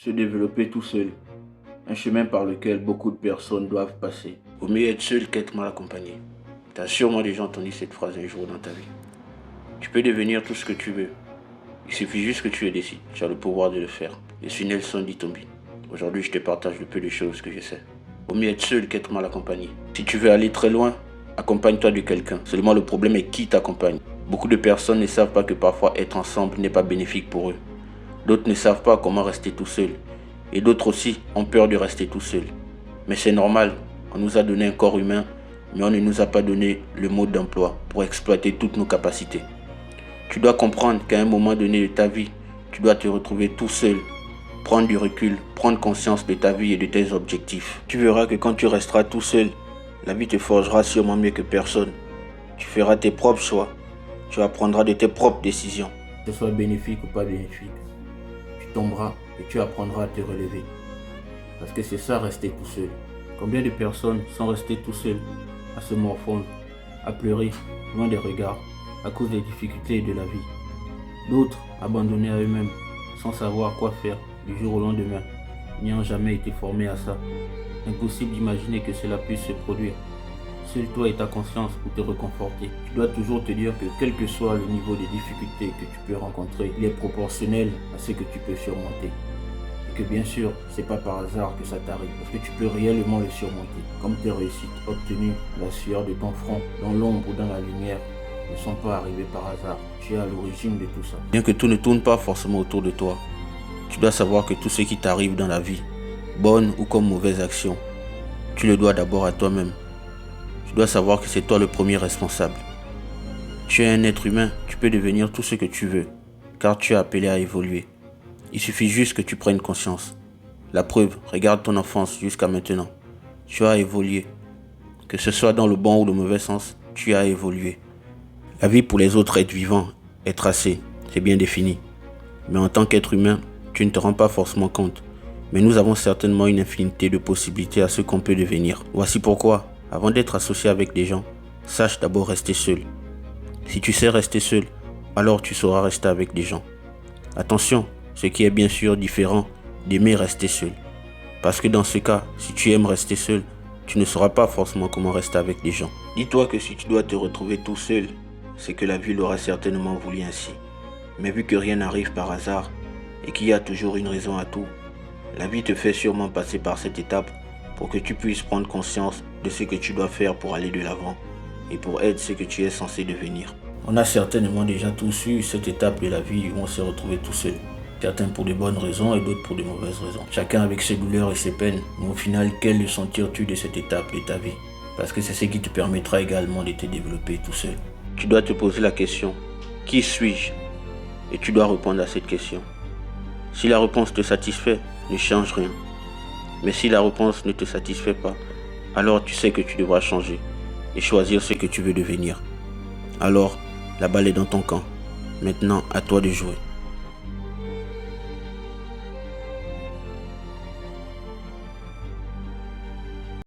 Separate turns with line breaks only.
Se développer tout seul, un chemin par lequel beaucoup de personnes doivent passer. Vaut mieux être seul qu'être mal accompagné. Tu as sûrement déjà entendu cette phrase un jour dans ta vie. Tu peux devenir tout ce que tu veux. Il suffit juste que tu le décides. Tu as le pouvoir de le faire. Je suis Nelson Ditombi. Aujourd'hui, je te partage le peu de choses que je sais. Vaut mieux être seul qu'être mal accompagné. Si tu veux aller très loin, accompagne-toi de quelqu'un. Seulement le problème est qui t'accompagne. Beaucoup de personnes ne savent pas que parfois être ensemble n'est pas bénéfique pour eux. D'autres ne savent pas comment rester tout seul. Et d'autres aussi ont peur de rester tout seul. Mais c'est normal, on nous a donné un corps humain, mais on ne nous a pas donné le mode d'emploi pour exploiter toutes nos capacités. Tu dois comprendre qu'à un moment donné de ta vie, tu dois te retrouver tout seul, prendre du recul, prendre conscience de ta vie et de tes objectifs. Tu verras que quand tu resteras tout seul, la vie te forgera sûrement mieux que personne. Tu feras tes propres choix, tu apprendras de tes propres décisions. Que ce soit bénéfique ou pas bénéfique, tu tomberas et tu apprendras à te relever. Parce que c'est ça, rester tout seul. Combien de personnes sont restées tout seules, à se morfondre, à pleurer, loin des regards, à cause des difficultés de la vie. D'autres abandonnés à eux-mêmes, sans savoir quoi faire du jour au lendemain, n'ayant jamais été formés à ça. Impossible d'imaginer que cela puisse se produire. Seul toi et ta conscience pour te reconforter. Tu dois toujours te dire que quel que soit le niveau de difficulté que tu peux rencontrer, il est proportionnel à ce que tu peux surmonter. Et que bien sûr, c'est pas par hasard que ça t'arrive, parce que tu peux réellement le surmonter. Comme tes réussites obtenues, la sueur de ton front, dans l'ombre ou dans la lumière, ne sont pas arrivées par hasard. Tu es à l'origine de tout ça. Bien que tout ne tourne pas forcément autour de toi, tu dois savoir que tout ce qui t'arrive dans la vie, bonne ou comme mauvaise action, tu le dois d'abord à toi-même. Tu dois savoir que c'est toi le premier responsable. Tu es un être humain, tu peux devenir tout ce que tu veux, car tu es appelé à évoluer. Il suffit juste que tu prennes conscience. La preuve, regarde ton enfance jusqu'à maintenant. Tu as évolué. Que ce soit dans le bon ou le mauvais sens, tu as évolué. La vie pour les autres êtres vivants est tracée, c'est bien défini. Mais en tant qu'être humain, tu ne te rends pas forcément compte. Mais nous avons certainement une infinité de possibilités à ce qu'on peut devenir. Voici pourquoi, avant d'être associé avec des gens, sache d'abord rester seul. Si tu sais rester seul, alors tu sauras rester avec des gens. Attention, ce qui est bien sûr différent d'aimer rester seul. Parce que dans ce cas, si tu aimes rester seul, tu ne sauras pas forcément comment rester avec des gens. Dis-toi que si tu dois te retrouver tout seul, c'est que la vie l'aura certainement voulu ainsi. Mais vu que rien n'arrive par hasard et qu'il y a toujours une raison à tout, la vie te fait sûrement passer par cette étape pour que tu puisses prendre conscience de ce que tu dois faire pour aller de l'avant et pour être ce que tu es censé devenir. On a certainement déjà tous eu cette étape de la vie où on s'est retrouvé tout seul. Certains pour de bonnes raisons et d'autres pour de mauvaises raisons. Chacun avec ses douleurs et ses peines. Mais au final, quelle leçon tires-tu de cette étape de ta vie? Parce que c'est ce qui te permettra également de te développer tout seul. Tu dois te poser la question, qui suis-je? Et tu dois répondre à cette question. Si la réponse te satisfait, ne change rien. Mais si la réponse ne te satisfait pas, alors tu sais que tu devras changer et choisir ce que tu veux devenir. Alors, la balle est dans ton camp. Maintenant, à toi de jouer.